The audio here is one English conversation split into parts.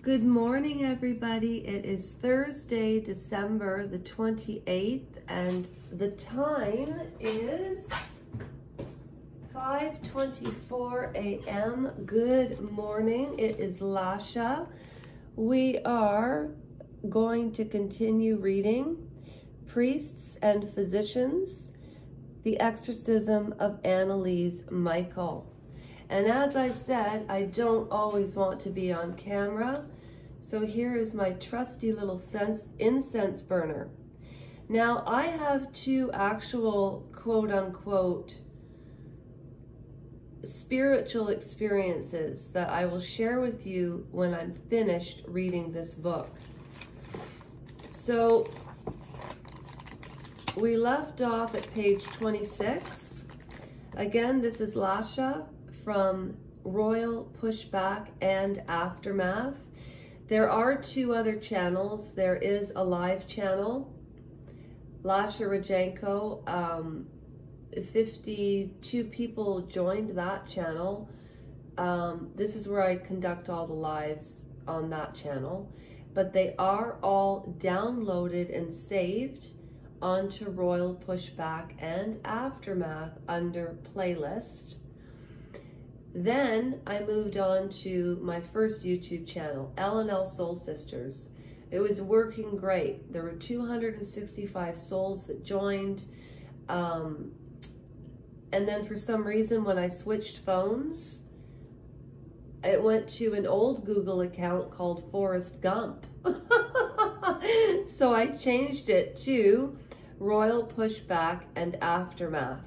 Good morning, everybody. It is Thursday, December the 28th, and the time is 5:24 a.m. Good morning. It is Lasha. We are going to continue reading Priests and Physicians, the Exorcism of Annelise Micheal. And as I said, I don't always want to be on camera. So here is my trusty little incense burner. Now I have two actual quote unquote spiritual experiences that I will share with you when I'm finished reading this book. So we left off at page 26. Again, this is Lasha from Royal Pushback and Aftermath. There are two other channels. There is a live channel, Lasha Rajenko. 52 people joined that channel. This is where I conduct all the lives on that channel, but they are all downloaded and saved onto Royal Pushback and Aftermath under playlist. Then I moved on to my first YouTube channel, L&L Soul Sisters. It was working great. There were 265 souls that joined. And then for some reason, when I switched phones, it went to an old Google account called Forrest Gump. So I changed it to Royal Pushback and Aftermath.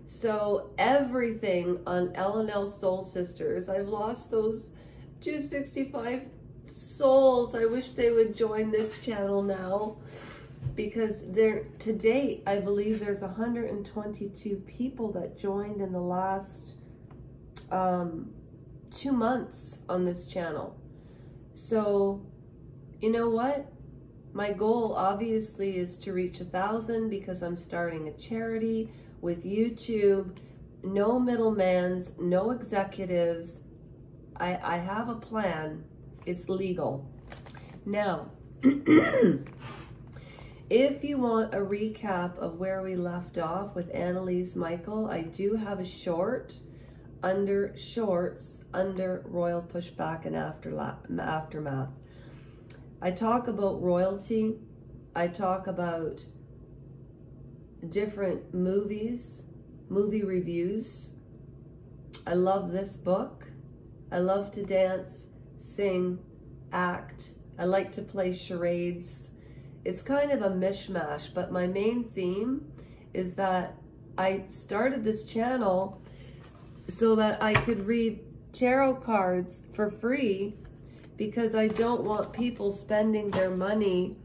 So everything on L&L Soul Sisters, I've lost those 265 souls. I wish they would join this channel now, because to date, I believe there's 122 people that joined in the last 2 months on this channel. So, you know what? My goal obviously is to reach 1,000, because I'm starting a charity with YouTube. No middlemans, no executives. I have a plan. It's legal. Now, if you want a recap of where we left off with Annelise Micheal, I do have a short under shorts under Royal Pushback and Aftermath. I talk about royalty. I talk about different movies, movie reviews. I love this book. I love to dance, sing, act. I like to play charades. It's kind of a mishmash, but my main theme is that I started this channel so that I could read tarot cards for free, because I don't want people spending their money,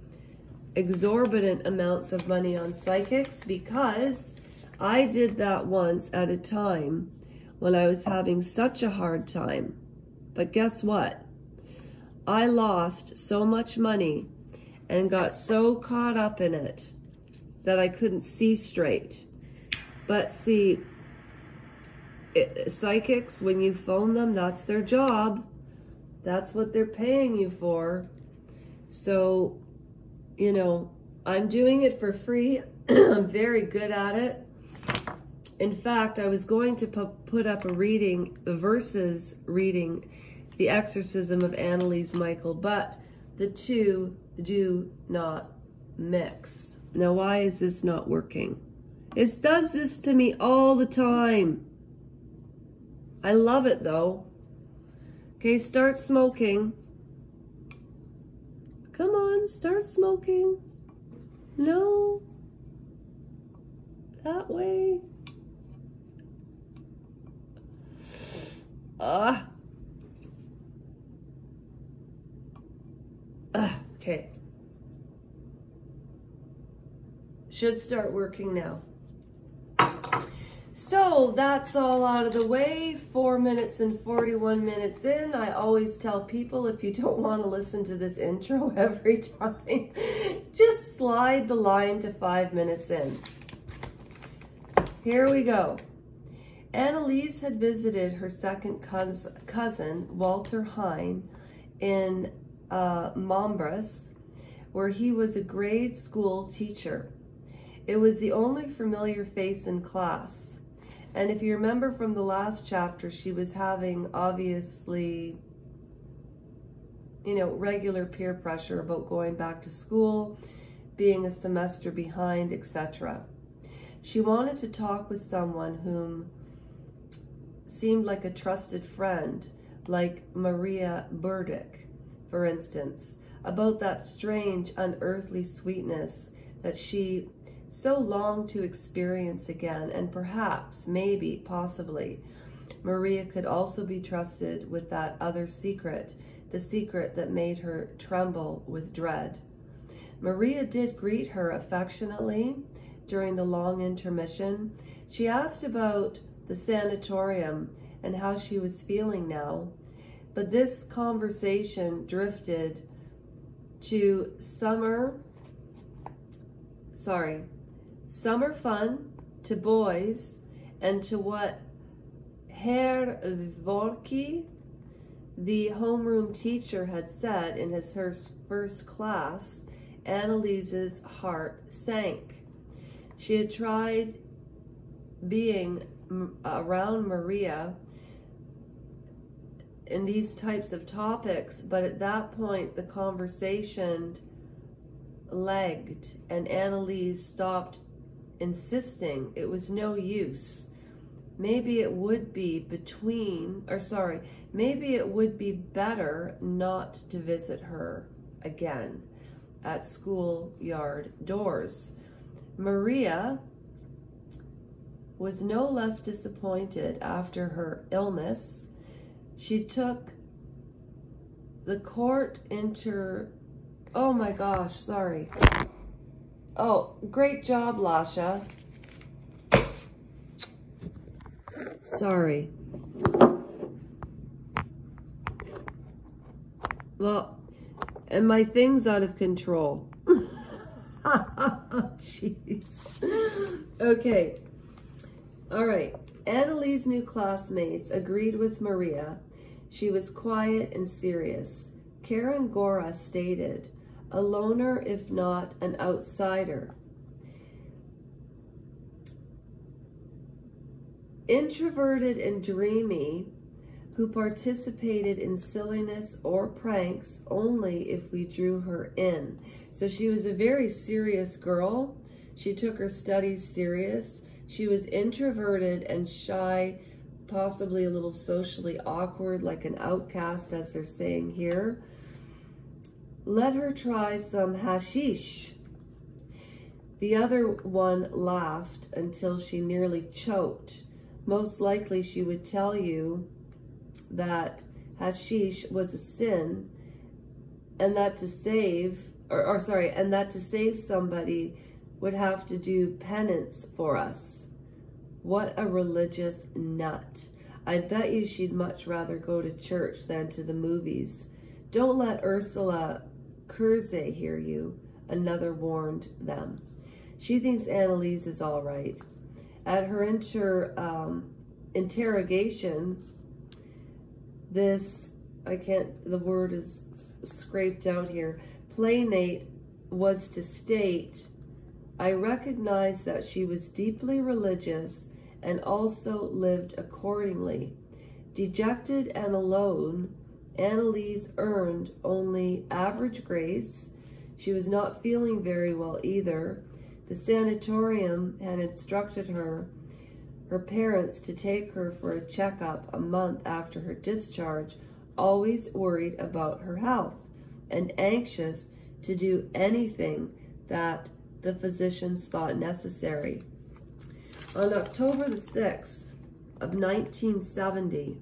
exorbitant amounts of money, on psychics, because I did that once at a time when I was having such a hard time. But guess what? I lost so much money and got so caught up in it that I couldn't see straight. But see, psychics, when you phone them, that's their job. That's what they're paying you for. So, you know, I'm doing it for free. I'm very good at it. In fact, I was going to put up a reading, the verses reading the Exorcism of Annelise Micheal, but the two do not mix. Now, why is this not working? It does this to me all the time. I love it though. Okay, start smoking. Come on, start smoking. No. That way. Okay. Should start working now. So that's all out of the way. 4 minutes and 41 minutes in. I always tell people, if you don't want to listen to this intro every time, just slide the line to 5 minutes in. Here we go. Annelise had visited her second cousin, Walter Hine, in Mombras, where he was a grade school teacher. It was the only familiar face in class. And if you remember from the last chapter, she was having, obviously, you know, regular peer pressure about going back to school, being a semester behind, etc. She wanted to talk with someone whom seemed like a trusted friend, like Maria Burdick, for instance, about that strange, unearthly sweetness that she so longed to experience again. And perhaps, maybe, possibly, Maria could also be trusted with that other secret, the secret that made her tremble with dread. Maria did greet her affectionately during the long intermission. She asked about the sanatorium and how she was feeling now, but this conversation drifted to summer fun, to boys, and to what Herr Vorki, the homeroom teacher, had said in his first class. Annelise's heart sank. She had tried being around Maria in these types of topics, but at that point the conversation lagged and Annelise stopped insisting. It was no use. Maybe it would be maybe it would be better not to visit her again at schoolyard doors. Maria was no less disappointed after her illness. She took the court oh my gosh, sorry. Oh, great job, Lasha. Sorry. Well, and my thing's out of control. Jeez. Okay. All right. Annelise's new classmates agreed with Maria. She was quiet and serious. Karen Gora stated, a loner if not an outsider. Introverted and dreamy, who participated in silliness or pranks only if we drew her in. So she was a very serious girl. She took her studies serious. She was introverted and shy, possibly a little socially awkward, like an outcast, as they're saying here. Let her try some hashish. The other one laughed until she nearly choked. Most likely she would tell you that hashish was a sin, and that to save somebody would have to do penance for us. What a religious nut. I bet you she'd much rather go to church than to the movies. Don't let Ursula Kurze hear you, another warned them. She thinks Annelise is all right. At her interrogation, the word is scraped out here, plainate was to state, I recognized that she was deeply religious and also lived accordingly. Dejected and alone, Annelise earned only average grades. She was not feeling very well either. The sanatorium had instructed her parents to take her for a checkup a month after her discharge, always worried about her health and anxious to do anything that the physicians thought necessary. On October the 6th of 1970,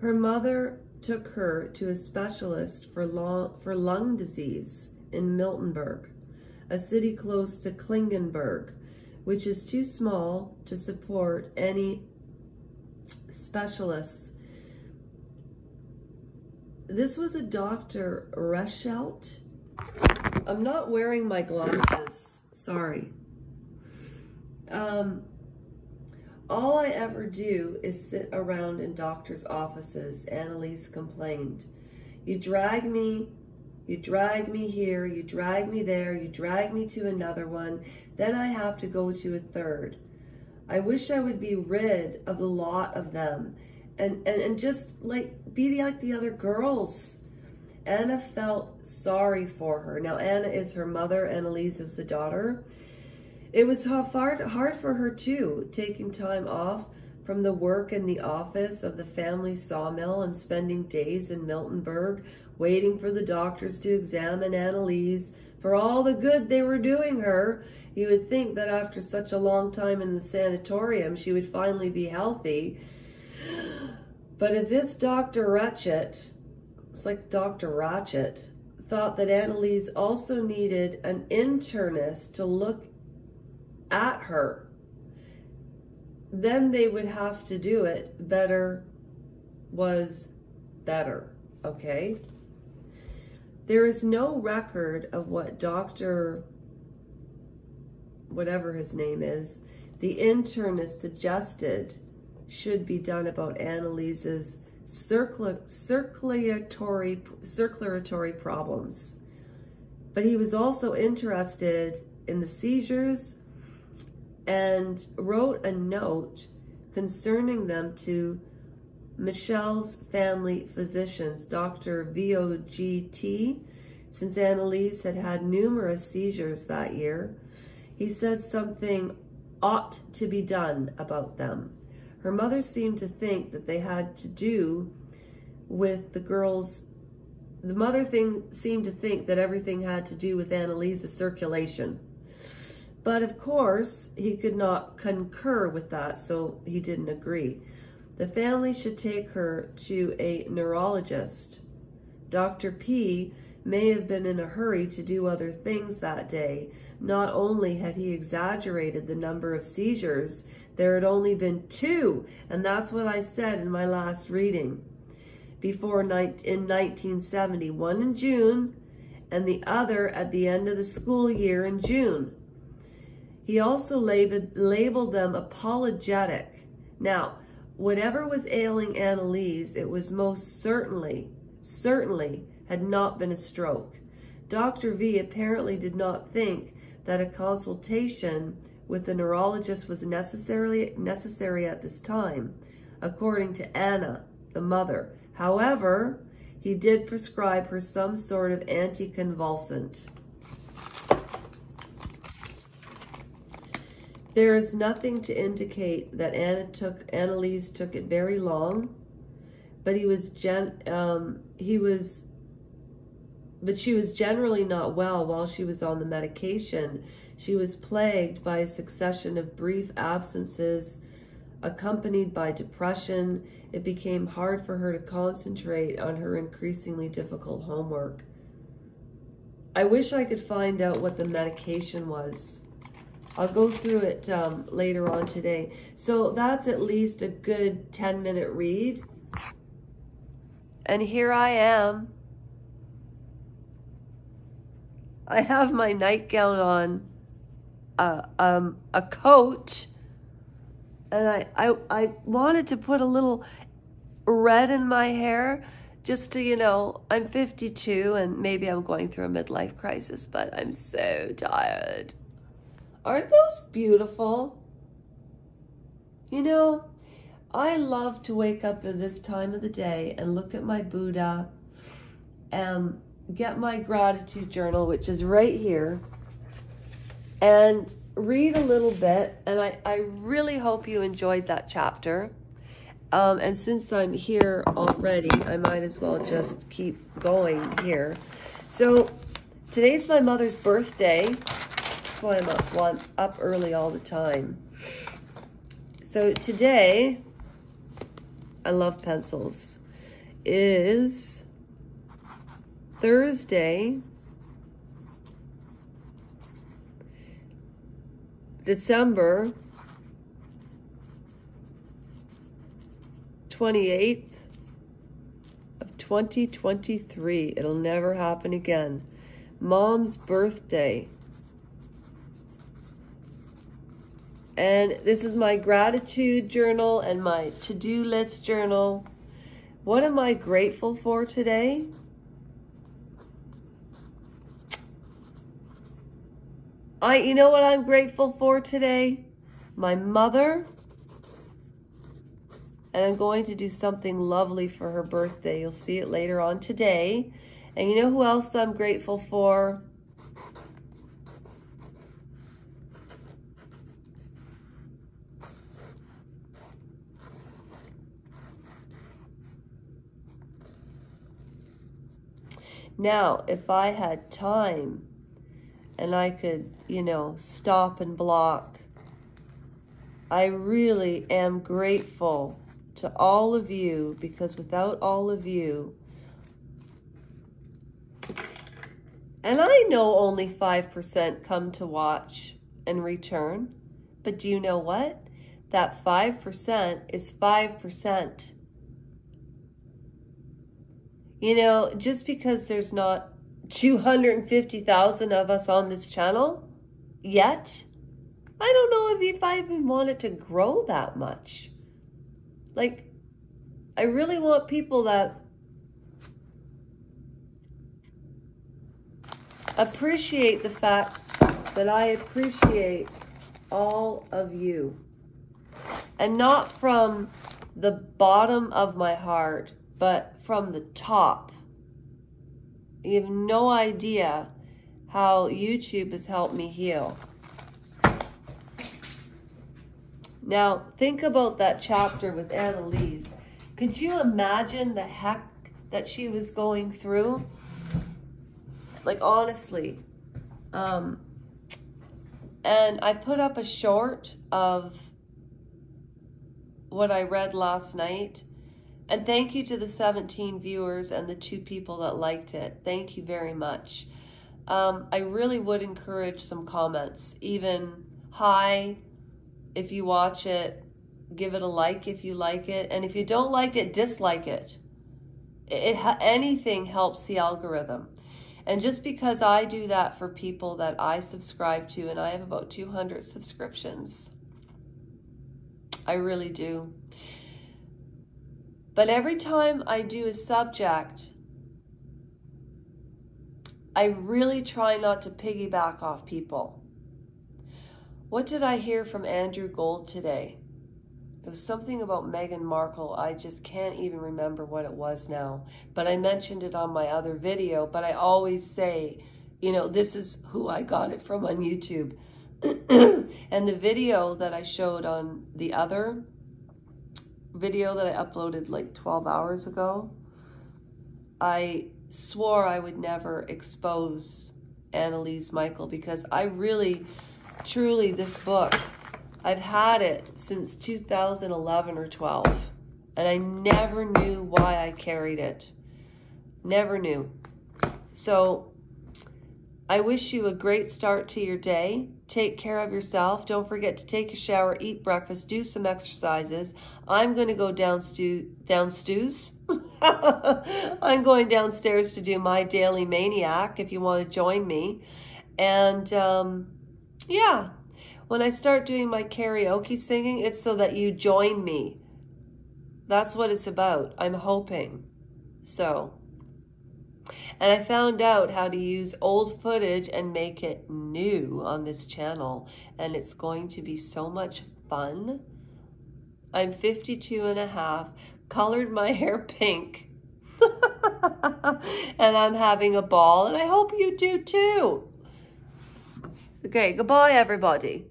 her mother took her to a specialist for lung disease in Miltenberg, a city close to Klingenberg, which is too small to support any specialists. This was a Dr. Reschelt. I'm not wearing my glasses, sorry. All I ever do is sit around in doctors' offices, Annelise complained. You drag me here, you drag me there, you drag me to another one, then I have to go to a third. I wish I would be rid of the lot of them and just like be like the other girls. Anna felt sorry for her. Now, Anna is her mother, Annelise is the daughter. It was hard for her too, taking time off from the work in the office of the family sawmill and spending days in Miltonburg, waiting for the doctors to examine Annelise for all the good they were doing her. You would think that after such a long time in the sanatorium, she would finally be healthy. But if this Dr. Ratchet, it's like Dr. Ratchet, thought that Annelise also needed an internist to look at her, then they would have to do it. Better was better, okay? There is no record of what Dr. whatever his name is, the internist suggested should be done about Annelise's circulatory problems. But he was also interested in the seizures and wrote a note concerning them to Micheal's family physicians, Dr. VOGT, since Annelise had had numerous seizures that year. He said something ought to be done about them. Her mother seemed to think that they had to do with the girls. The mother seemed to think that everything had to do with Annelise's circulation. But of course, he could not concur with that, so he didn't agree. The family should take her to a neurologist. Dr. P may have been in a hurry to do other things that day. Not only had he exaggerated the number of seizures, there had only been 2, and that's what I said in my last reading. In 1970, one in June, and the other at the end of the school year in June. He also labeled them apologetic. Now, whatever was ailing Annelise, it was most certainly had not been a stroke. Dr. V apparently did not think that a consultation with the neurologist was necessary at this time, according to Anna, the mother. However, he did prescribe her some sort of anticonvulsant. There is nothing to indicate that Annelise took it very long, but she was generally not well while she was on the medication. She was plagued by a succession of brief absences, accompanied by depression. It became hard for her to concentrate on her increasingly difficult homework. I wish I could find out what the medication was. I'll go through it later on today. So that's at least a good 10-minute read. And here I am. I have my nightgown on, a coat, and I wanted to put a little red in my hair just to, you know, I'm 52 and maybe I'm going through a midlife crisis, but I'm so tired. Aren't those beautiful? You know, I love to wake up at this time of the day and look at my Buddha and get my gratitude journal, which is right here, and read a little bit. And I really hope you enjoyed that chapter. And since I'm here already, I might as well just keep going here. So today's my mother's birthday. That's why I'm up early all the time. So today, I love pencils, is Thursday, December 28th of 2023. It'll never happen again. Mom's birthday. And this is my gratitude journal and my to-do list journal. What am I grateful for today? You know what I'm grateful for today? My mother. And I'm going to do something lovely for her birthday. You'll see it later on today. And you know who else I'm grateful for? Now, if I had time and I could, you know, stop and block, I really am grateful to all of you, because without all of you, and I know only 5% come to watch and return, but do you know what? That 5% is 5%. You know, just because there's not 250,000 of us on this channel yet, I don't know if I even want it to grow that much. Like, I really want people that appreciate the fact that I appreciate all of you. And not from the bottom of my heart, but from the top. You have no idea how YouTube has helped me heal. Now, think about that chapter with Annelise. Could you imagine the heck that she was going through? Like, honestly. And I put up a short of what I read last night. And thank you to the 17 viewers and the 2 people that liked it. Thank you very much. I really would encourage some comments. Even hi, if you watch it, give it a like if you like it. And if you don't like it, dislike it. Anything helps the algorithm. And just because I do that for people that I subscribe to, and I have about 200 subscriptions, I really do. But every time I do a subject, I really try not to piggyback off people. What did I hear from Andrew Gold today? It was something about Meghan Markle. I just can't even remember what it was now. But I mentioned it on my other video. But I always say, you know, this is who I got it from on YouTube. And the video that I showed on the other video that I uploaded like 12 hours ago, I swore I would never expose Annelise Micheal, because I really, truly, this book, I've had it since 2011 or 12, and I never knew why I carried it. Never knew. So I wish you a great start to your day. Take care of yourself. Don't forget to take a shower, eat breakfast, do some exercises. I'm going to go downstairs. I'm going downstairs to do my daily maniac if you want to join me. And yeah, when I start doing my karaoke singing, it's so that you join me. That's what it's about. I'm hoping. So, and I found out how to use old footage and make it new on this channel. And it's going to be so much fun. I'm 52 and a half, colored my hair pink. And I'm having a ball, and I hope you do too. Okay, goodbye everybody.